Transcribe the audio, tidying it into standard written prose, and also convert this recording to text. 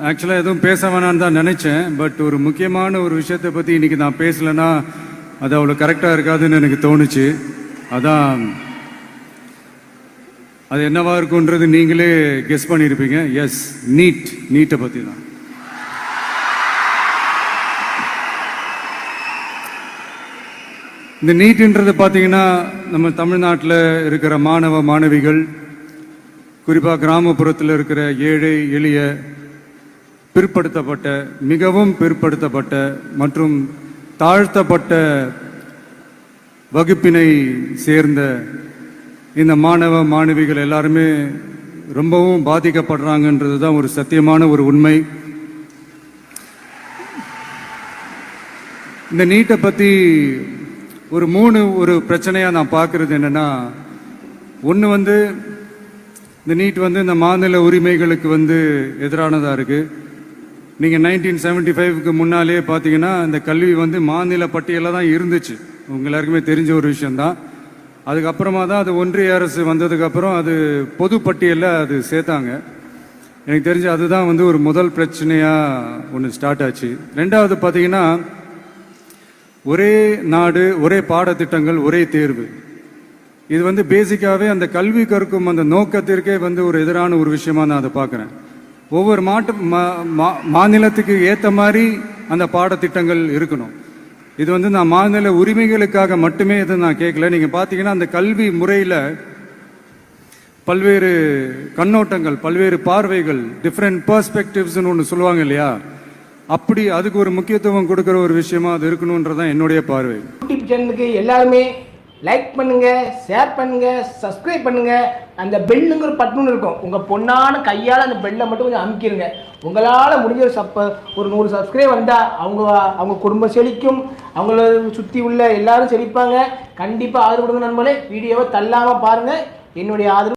ஆக்சுவலாக எதுவும் பேச வேணான்னு தான் நினச்சேன். பட் ஒரு முக்கியமான ஒரு விஷயத்தை பற்றி இன்றைக்கி நான் பேசலைன்னா அது அவ்வளோ கரெக்டாக இருக்காதுன்னு எனக்கு தோணுச்சு. அதான் அது என்னவா இருக்குன்றது நீங்களே கெஸ் பண்ணியிருப்பீங்க. எஸ், நீட்டை பற்றி தான். இந்த நீட்ன்றது பார்த்தீங்கன்னா நம்ம தமிழ்நாட்டில் இருக்கிற மாணவ மாணவிகள், குறிப்பாக கிராமப்புறத்தில் இருக்கிற ஏழை எளிய பிற்படுத்தப்பட்ட, மிகவும் பிற்படுத்தப்பட்ட மற்றும் தாழ்த்தப்பட்ட வகுப்பினை சேர்ந்த இந்த மாணவ மாணவிகள் எல்லாருமே ரொம்பவும் பாதிக்கப்படுறாங்கன்றது தான் ஒரு சத்தியமான ஒரு உண்மை. இந்த நீட்டை பற்றி ஒரு பிரச்சனையாக நான் பார்க்குறது என்னென்னா, ஒன்று இந்த நீட் இந்த மாநில உரிமைகளுக்கு எதிரானதாக இருக்குது. நீங்கள் 1975க்கு முன்னாலே பார்த்தீங்கன்னா இந்த கல்வி மாநில பட்டியலில் தான் இருந்துச்சு. உங்க எல்லாருக்குமே தெரிஞ்ச ஒரு விஷயந்தான். அதுக்கப்புறமா தான் அது ஒன்றிய அரசு வந்ததுக்கப்புறம் அது பொது பட்டியலில் அது சேர்த்தாங்க. எனக்கு தெரிஞ்சு அதுதான் ஒரு முதல் பிரச்சனையாக ஒன்று ஸ்டார்ட் ஆச்சு. ரெண்டாவது பார்த்தீங்கன்னா, ஒரே நாடு, ஒரே பாடத்திட்டங்கள், ஒரே தேர்வு. இது பேசிக்காகவே அந்த கல்வி கற்கும் அந்த நோக்கத்திற்கே ஒரு எதிரான ஒரு விஷயமா நான் அதை பார்க்குறேன். ஒவ்வொரு மாநிலத்துக்கு ஏற்ற மாதிரி அந்த பாடத்திட்டங்கள் இருக்கணும். இது நான் மாநில உரிமைகளுக்காக மட்டுமே இதை நான் கேட்கல. நீங்கள் பார்த்தீங்கன்னா அந்த கல்வி முறையில் பல்வேறு கண்ணோட்டங்கள், பல்வேறு பார்வைகள், டிஃப்ரெண்ட் பெர்ஸ்பெக்டிவ்ஸ்னு ஒன்று சொல்லுவாங்க இல்லையா, அப்படி அதுக்கு ஒரு முக்கியத்துவம் கொடுக்குற ஒரு விஷயமா அது இருக்கணும்ன்றதான் என்னுடைய பார்வை. யூடியூப் சேனலுக்கு எல்லாருமே லைக் பண்ணுங்க, ஷேர் பண்ணுங்க, சப்ஸ்கிரைப் பண்ணுங்க. அந்த பெல்லுங்கிற பட்டன் இருக்கும், உங்க பொண்ணான கையால் அந்த பெல்லை மட்டும் கொஞ்சம் அமுக்கிடுங்க. உங்களால் முடிஞ்ச ஒரு 100 சப்ஸ்கிரைப் வந்தால் அவங்க குடும்பம் செழிக்கும், அவங்கள சுற்றி உள்ள எல்லாரும் செழிப்பாங்க. கண்டிப்பாக ஆதரவு கொடுங்க நண்பர்களே. வீடியோவை தள்ளாமல் பாருங்கள். என்னுடைய ஆதரவு